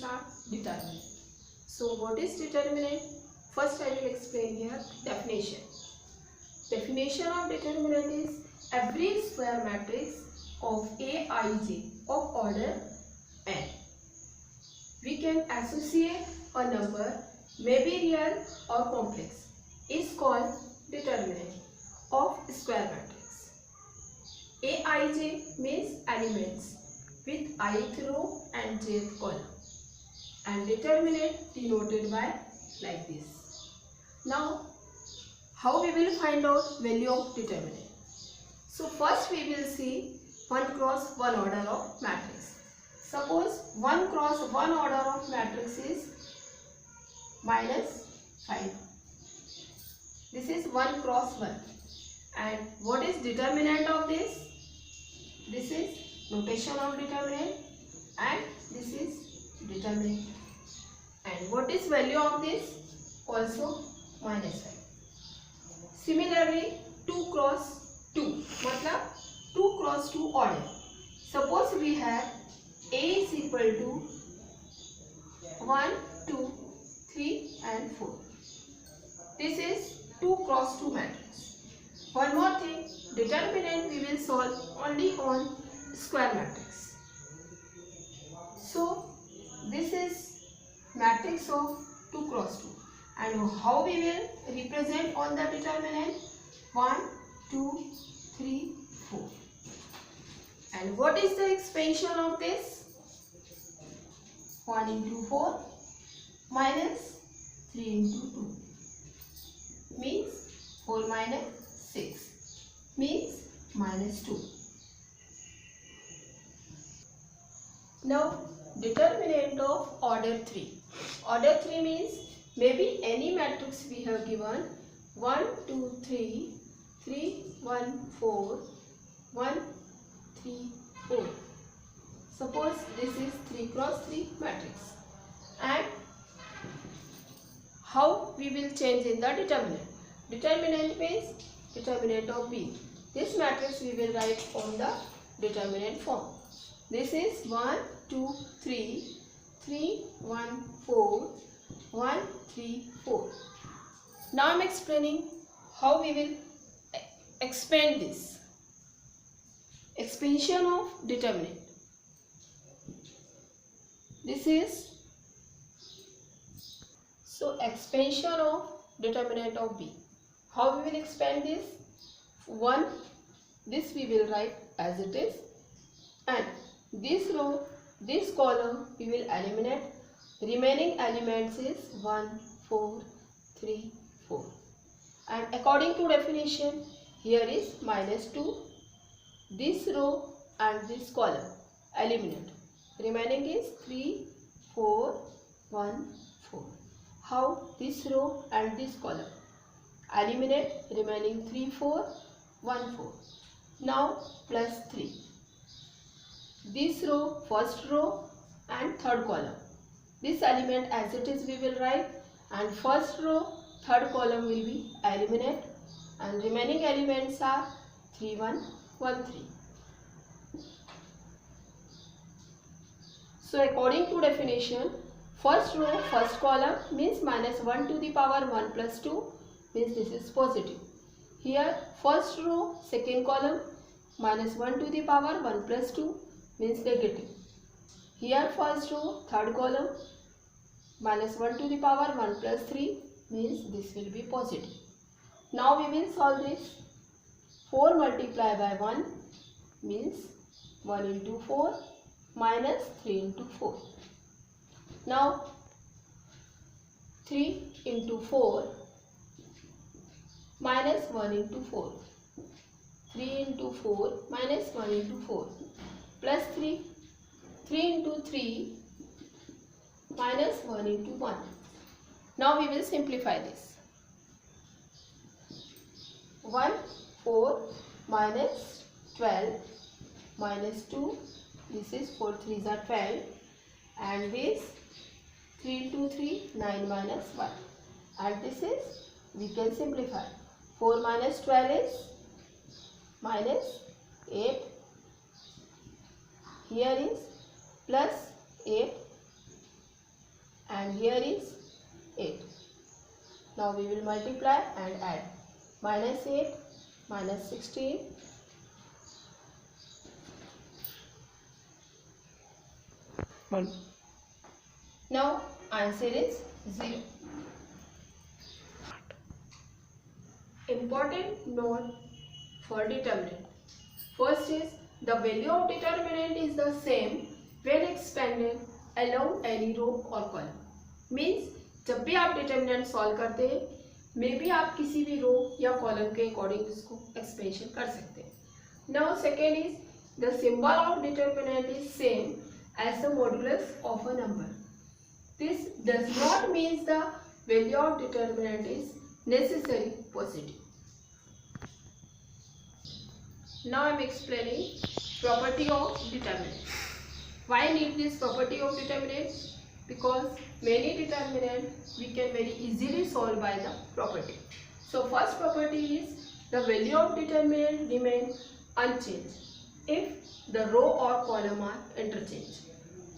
start determinant. So what is determinant? First I will explain here definition. Definition of determinant is every square matrix of Aij of order n. We can associate a number, may be real or complex, is called determinant of square matrix. Aij means elements with ith row and jth column, and determinant denoted by like this. Now, how we will find out value of determinant? So first we will see 1 cross 1 order of matrix. Suppose 1 cross 1 order of matrix is -5. This is 1 cross 1. And what is determinant of this? This is notation of determinant and this is determinant. And what is value of this? Also -5. Similarly 2 cross 2 मतलब 2 cross 2 order. Suppose we have A is equal to 1, 2, 3 and 4. This is 2 cross 2 matrix. One more thing, determinant we will solve only on square matrix. So this is matrix of 2 cross 2. And how we will represent on the determinant? 1, 2, 3, 4. And what is the expansion of this? 1 into 4 minus 3 into 2 means 4 minus 6 means -2. Now determinant of order 3. Order 3 means maybe any matrix we have given 1, 2, 3, 3, 1, 4, 1, 3, 4. Suppose this is 3 cross 3 matrix. And how we will change in the determinant? Determinant means determinant of B. This matrix we will write on the determinant form. This is 1, 2, 3, 3, 1, 4, 1, 3, 4. Now I am explaining how we will expand this. Expansion of determinant. This is so expansion of determinant of B. How we will expand this? 1, this we will write as it is, and this row, this column we will eliminate. Remaining elements is 1, 4, 3, 4. And according to definition, here is -2. This row and this column eliminate. Remaining is 3, 4, 1, 4. How? This row and this column eliminate. Remaining 3, 4, 1, 4. Now plus 3. This row, first row and third column. This element as it is we will write, and first row, third column will be eliminate, and remaining elements are 3, 1, 1, 3. So according to definition, first row, first column means -1 to the power 1 plus 2 means this is positive. Here first row, second column -1 to the power 1 plus 2 means negative. Here first row, third column -1 to the power 1 plus 3 means this will be positive. Now we will solve this. 4 multiplied by 1 means 1 into 4 minus 3 into 4. Now 3 into 4 minus 1 into 4. 3 into 4 minus 1 into 4 plus 3. 3 into 3 minus 1 into 1. Now we will simplify this. 1, 4 minus 12 minus 2. This is 4 3s are 12, and this 3 into 3 9 minus 1, and this is we can simplify. 4 minus 12 is minus 8. Here is plus 8 and here is 8. Now we will multiply and add. Minus 8, minus 16, now answer is 0. Important note for determinant. First is the value of determinant is the same when expanded along any row or column. Means जब भी आप determinant solve करते हैं मे भी आप किसी भी रो या कॉलम के अकॉर्डिंग इसको एक्सपेंशन कर सकते हैं. Now second is the symbol of determinant is same as the modulus of a number. This does not mean the value of determinant is necessarily positive. Now I am explaining property of determinant. Why need this property of determinant? Because many determinant we can very easily solve by the property. So first property is the value of determinant remain unchanged if the row or column are interchanged.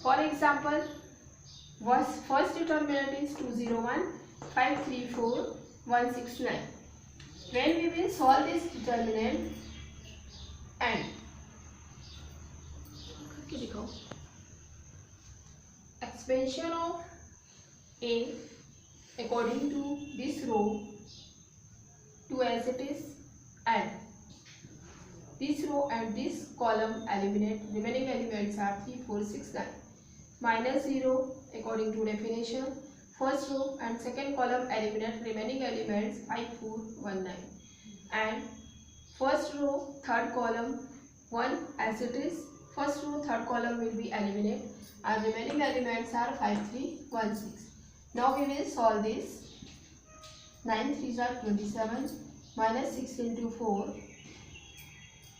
For example, first determinant is 201, 534, 169. When we will solve this determinant and expansion of A according to this row to as it is and this row and this column eliminate, remaining elements are 3, 4, 6, 9. Minus 0 according to definition, first row and second column eliminate, remaining elements 5, 4, 1, 9. And first row, third column 1 as it is, first row, third column will be eliminated and remaining elements are 5, 3, 1, 6. Now we will solve this. 9 3s are 27, minus 6 into 4,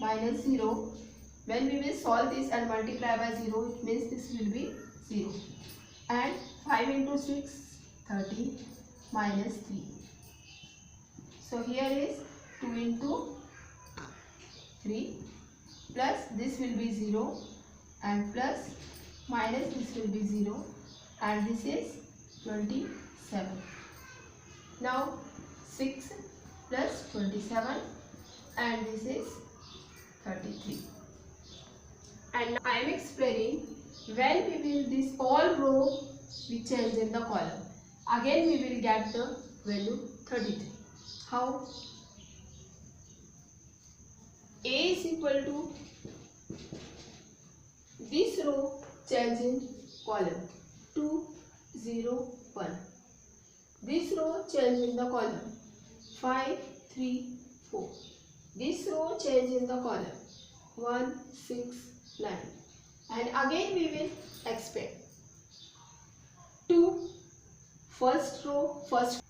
minus 0. When we will solve this and multiply by 0, it means this will be 0. And 5 into 6, 30, minus 3. So here is 2 into 3, plus this will be 0, and plus minus this will be 0, and this is 27. Now 6 plus 27, and this is 33. And I am explaining when we will this all row we change in the column. Again we will get the value 33. How? A is equal to this row change in column 2, 0, 1. This row change in the column 5, 3, 4. This row change in the column 1, 6, 9. And again we will expand 2 first row first.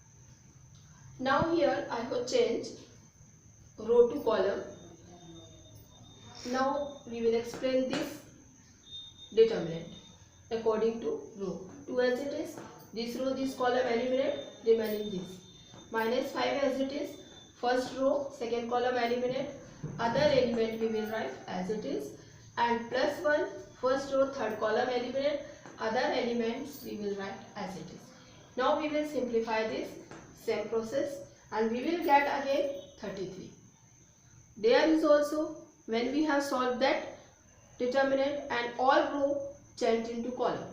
Now here I have changed row to column. Now we will explain this determinant according to row. 2 as it is, this row this column eliminate, remaining this. Minus 5 as it is, first row second column eliminate, other element we will write as it is, and plus 1 first row third column eliminate, other elements we will write as it is. Now we will simplify this same process and we will get again 33. There is also when we have solved that determinant and all row changed into column,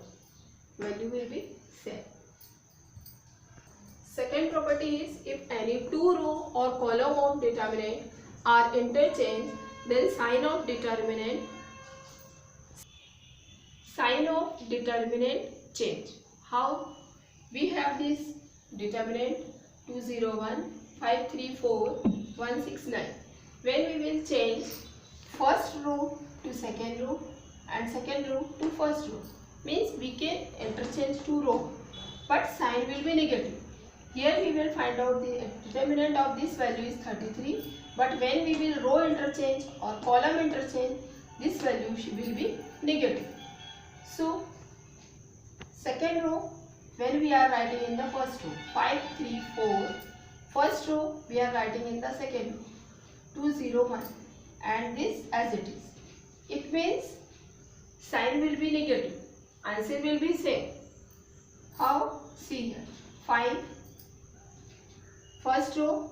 value will be same. Second property is if any two row or column of determinant are interchanged, then sign of determinant change. How? We have this determinant 201, 534, 169. When we will change first row to second row and second row to first row, means we can interchange two rows, but sign will be negative. Here we will find out the determinant of this value is 33, but when we will row interchange or column interchange, this value will be negative. So second row when we are writing in the first row 5, 3, 4, first row we are writing in the second row 2, 0, 1, and this as it is. It means sign will be negative, answer will be same. How? See here. 5. First row,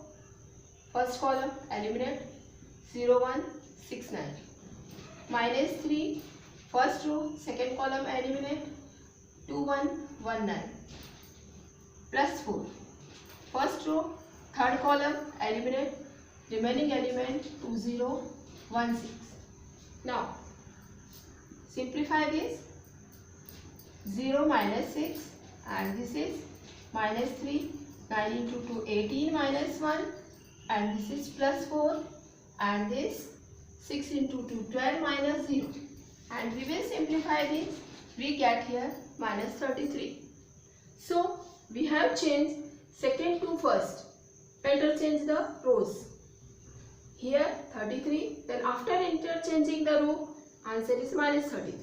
first column, eliminate. 0, 1, 6, 9. Minus 3. First row, second column, eliminate. 2, 1, 1, 9. Plus 4. First row, third column, eliminate. Remaining element 2, 0, 1, 6. Now, simplify this. 0 minus 6 and this is minus 3. 9 into 2, 18 minus 1 and this is plus 4 and this 6 into 2, 12 minus 0. And we will simplify this. We get here minus 33. So, we have changed second to first. Interchange the rows. Here 33. Then after interchanging the row, answer is minus 33.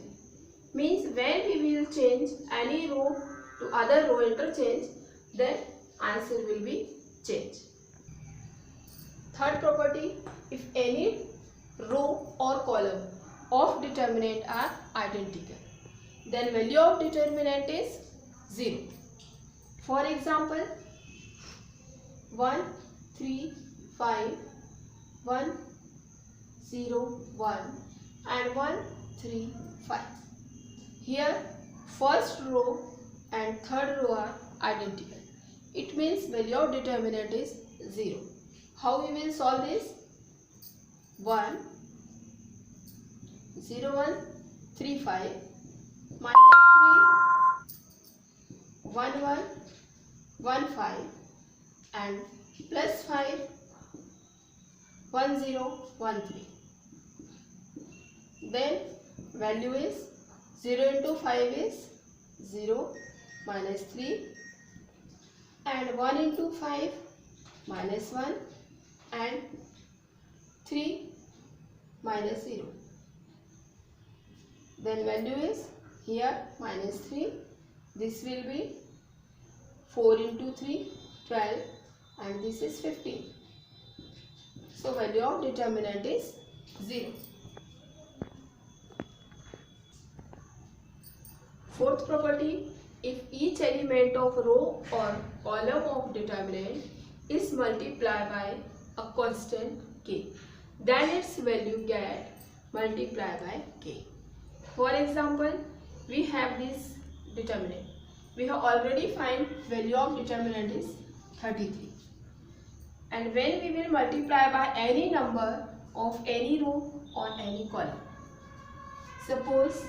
Means when we will change any row to other row interchange, then answer will be changed. Third property, if any row or column of determinant are identical, then value of determinant is 0. For example, 1, 3, 5, 1, 0, 1 and 1, 3, 5. Here first row and third row are identical. It means value of determinant is 0. How we will solve this? 1, 0, 1, 3, 5 minus 3, 1, 1, 1, 5 and plus 5, 1, 0, 1, 3. Then value is 0 into 5 is 0 minus 3 and 1 into 5 minus 1 and 3 minus 0. Then value is here minus 3. This will be 4 into 3, 12 and this is 15. So value of determinant is 0. Fourth property, if each element of row or column of determinant is multiplied by a constant k, then its value get multiplied by k. For example, we have this determinant. We have already find value of determinant is 33. And when we will multiply by any number of any row or any column, suppose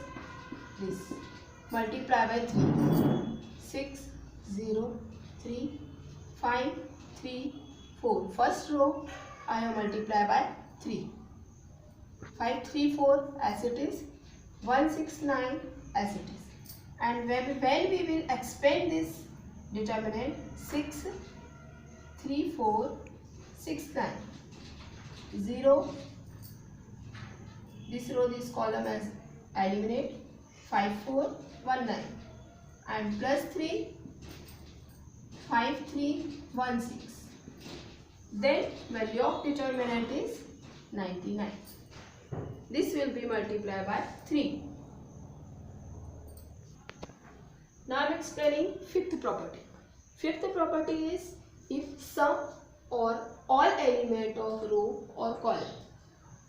this, multiply by 3, 6, 0, 3, 5, 3, 4. First row I have multiplied by 3. 5, 3, 4 as it is. 1, 6, 9 as it is. And when we will expand this determinant, 6, 3, 4, 6, 9, 0. This row, this column as eliminate. 5, 4, 1, 9 and plus 3, 5, 3, 1, 6. Then value of determinant is 99. This will be multiplied by 3. Now I am explaining fifth property. Fifth property is if sum or all element of row or column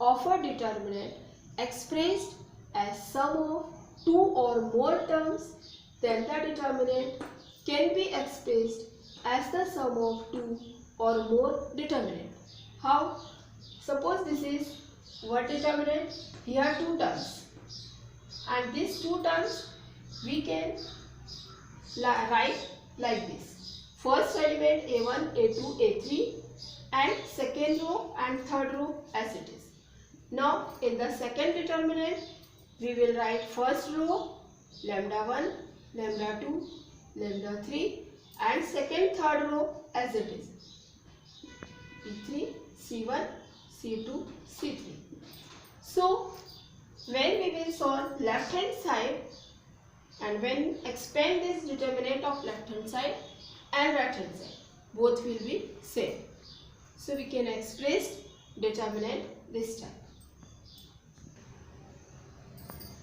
of a determinant expressed as sum of 2 or more terms, then the determinant can be expressed as the sum of 2 or more determinant. How? Suppose this is one determinant, here 2 terms, and these 2 terms we can write like this. First element A1, A2, A3 and second row and third row as it is. Now in the second determinant we will write first row lambda 1, lambda 2, lambda 3 and second third row as it is. P3, C1, C2, C3. So when we will solve left hand side and when expand this determinant of left hand side and right hand side, both will be same. So we can express determinant this time.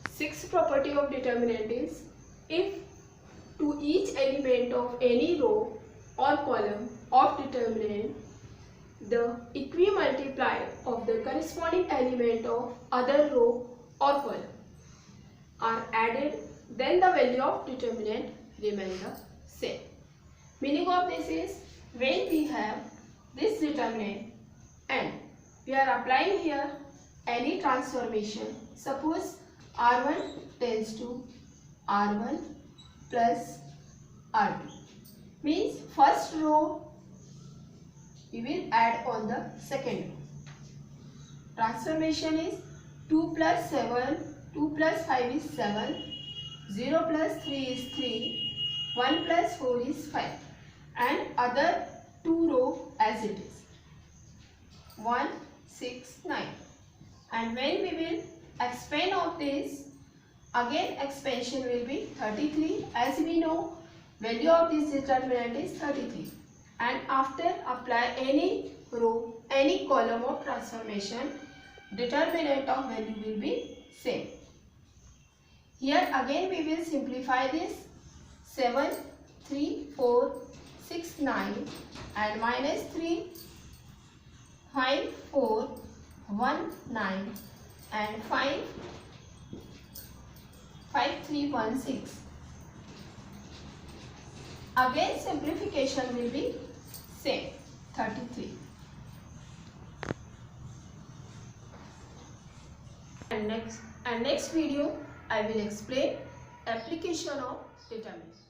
Sixth property of determinant is if to each element of any row or column of determinant, the equi-multiply of the corresponding element of other row or column are added, then the value of determinant remains the same. Meaning of this is, when we have this determinant and we are applying here any transformation, suppose R1 tends to R1 plus R2, means first row we will add on the second row. Transformation is 2 plus 7, 2 plus 5 is 7, 0 plus 3 is 3, 1 plus 4 is 5, and other two row as it is 1, 6, 9. And when we will expand of this, again expansion will be 33. As we know, value of this determinant is 33. And after apply any row, any column of transformation, determinant of value will be same. Here again we will simplify this. 7, 3, 4, 6, 9 and minus 3, 5, 4, 1, 9 and 5, 5, 3, 1, 6. Again simplification will be same, 33. And next video I will explain application of determinant.